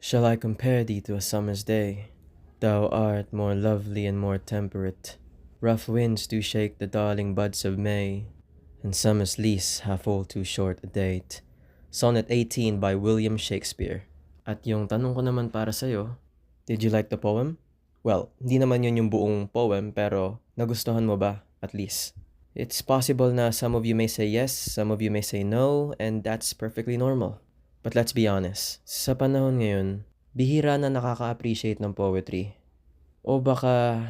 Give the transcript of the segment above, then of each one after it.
Shall I compare thee to a summer's day? Thou art more lovely and more temperate. Rough winds do shake the darling buds of May, and summer's lease hath all too short a date. Sonnet 18 by William Shakespeare. At yung tanong ko naman para sa'yo, did you like the poem? Well, hindi naman yun yung buong poem, pero nagustuhan mo ba, at least? It's possible na some of you may say yes, some of you may say no, and that's perfectly normal. But let's be honest, sa panahon ngayon, bihira na nakaka-appreciate ng poetry. O baka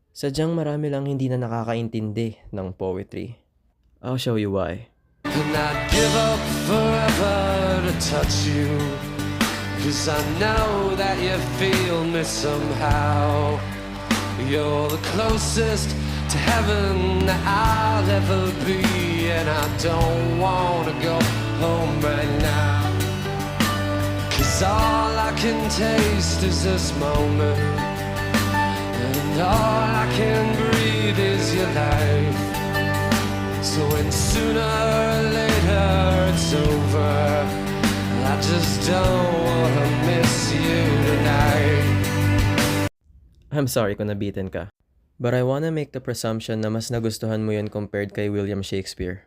sadyang marami lang hindi na nakakaintindi ng poetry. I'll show you why. And I'd give up forever to touch you, 'cause I know that you feel me somehow. You're the closest to heaven that I'll ever be, and I don't wanna go home right now, 'cause all I can taste is this moment, and all I can breathe is your life. So when sooner or later it's over, I just don't wanna miss you tonight. I'm sorry kung nabitin ka. But I wanna make the presumption na mas nagustuhan mo yun compared kay William Shakespeare.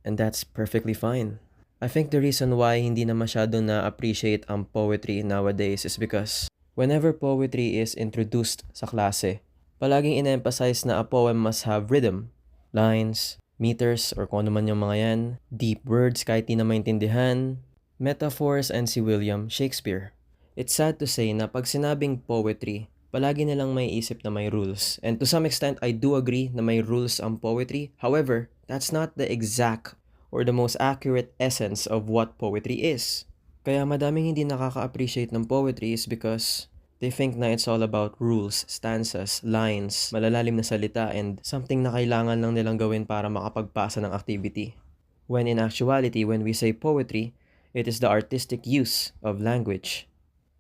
And that's perfectly fine. I think the reason why hindi na masyado na-appreciate ang poetry nowadays is because whenever poetry is introduced sa klase, palaging in-emphasize na a poem must have rhythm, lines, meters, or kung ano man yung mga yan, deep words kahit di na maintindihan, metaphors, and si William Shakespeare. It's sad to say na pag sinabing poetry, palagi nilang may isip na may rules. And to some extent, I do agree na may rules ang poetry. However, that's not the exact or the most accurate essence of what poetry is. Kaya madaming hindi nakaka-appreciate ng poetry is because they think na it's all about rules, stanzas, lines, malalalim na salita, and something na kailangan lang nilang gawin para makapagpasa ng activity. When in actuality, when we say poetry, it is the artistic use of language.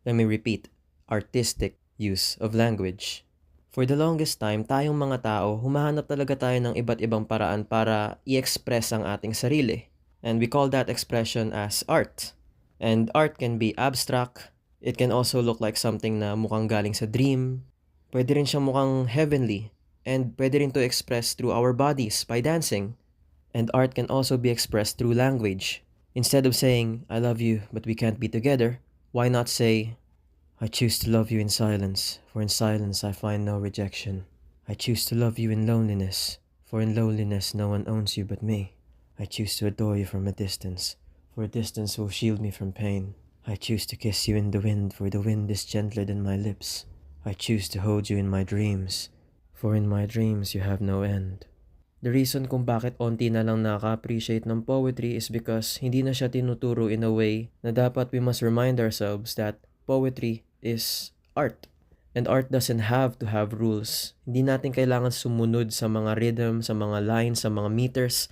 Let me repeat, artistic use of language. For the longest time, tayong mga tao, humahanap talaga tayo ng iba't ibang paraan para i-express ang ating sarili. And we call that expression as art. And art can be abstract. It can also look like something na mukhang galing sa dream. Pwede rin siyang mukhang heavenly. And pwede rin to express through our bodies by dancing. And art can also be expressed through language. Instead of saying, I love you, but we can't be together, why not say, I choose to love you in silence, for in silence I find no rejection. I choose to love you in loneliness, for in loneliness no one owns you but me. I choose to adore you from a distance, for a distance will shield me from pain. I choose to kiss you in the wind, for the wind is gentler than my lips. I choose to hold you in my dreams, for in my dreams you have no end. The reason kung bakit onti na lang nakaka-appreciate ng poetry is because hindi na siya tinuturo in a way na dapat we must remind ourselves that poetry is art. And art doesn't have to have rules. Hindi natin kailangan sumunod sa mga rhythm, sa mga lines, sa mga meters.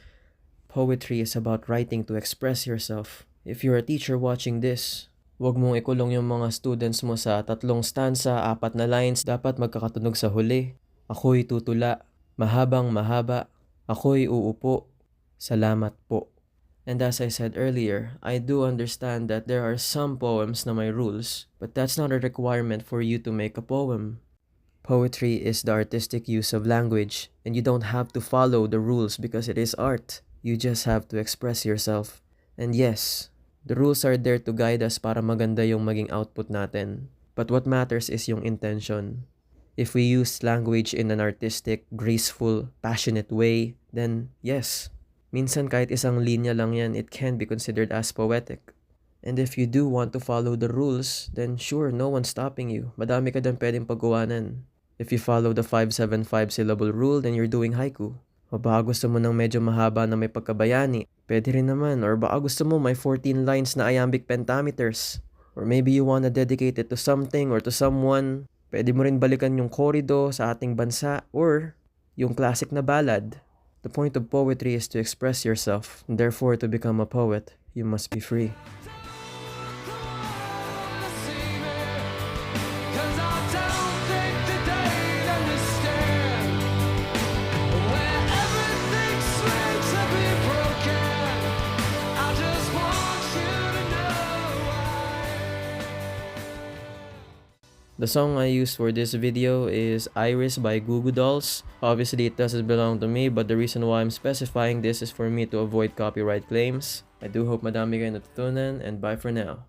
Poetry is about writing to express yourself. If you're a teacher watching this, wag mong ikulong yung mga students mo sa 3 stanza, 4 na lines, dapat magkakatunog sa huli. Ako'y tutula, mahabang mahaba, ako'y uupo, salamat po. And as I said earlier, I do understand that there are some poems na may rules, but that's not a requirement for you to make a poem. Poetry is the artistic use of language, and you don't have to follow the rules because it is art. You just have to express yourself. And yes, the rules are there to guide us para maganda yung maging output natin. But what matters is yung intention. If we use language in an artistic, graceful, passionate way, then yes, minsan kahit isang linya lang yan, it can be considered as poetic. And if you do want to follow the rules, then sure, no one's stopping you. Madami ka din pwedeng paggawanan. If you follow the 5-7-5 syllable rule, then you're doing haiku. O baka gusto mo ng medyo mahaba na may pagkabayani, pwede rin naman. Or baka gusto mo may 14 lines na iambic pentameters. Or maybe you wanna dedicate it to something or to someone. Pwede mo rin balikan yung corrido sa ating bansa or yung classic na ballad. The point of poetry is to express yourself. And therefore, to become a poet, you must be free. The song I used for this video is Iris by Goo Goo Dolls. Obviously, it doesn't belong to me, but the reason why I'm specifying this is for me to avoid copyright claims. I do hope madami kayo natutunan, and bye for now.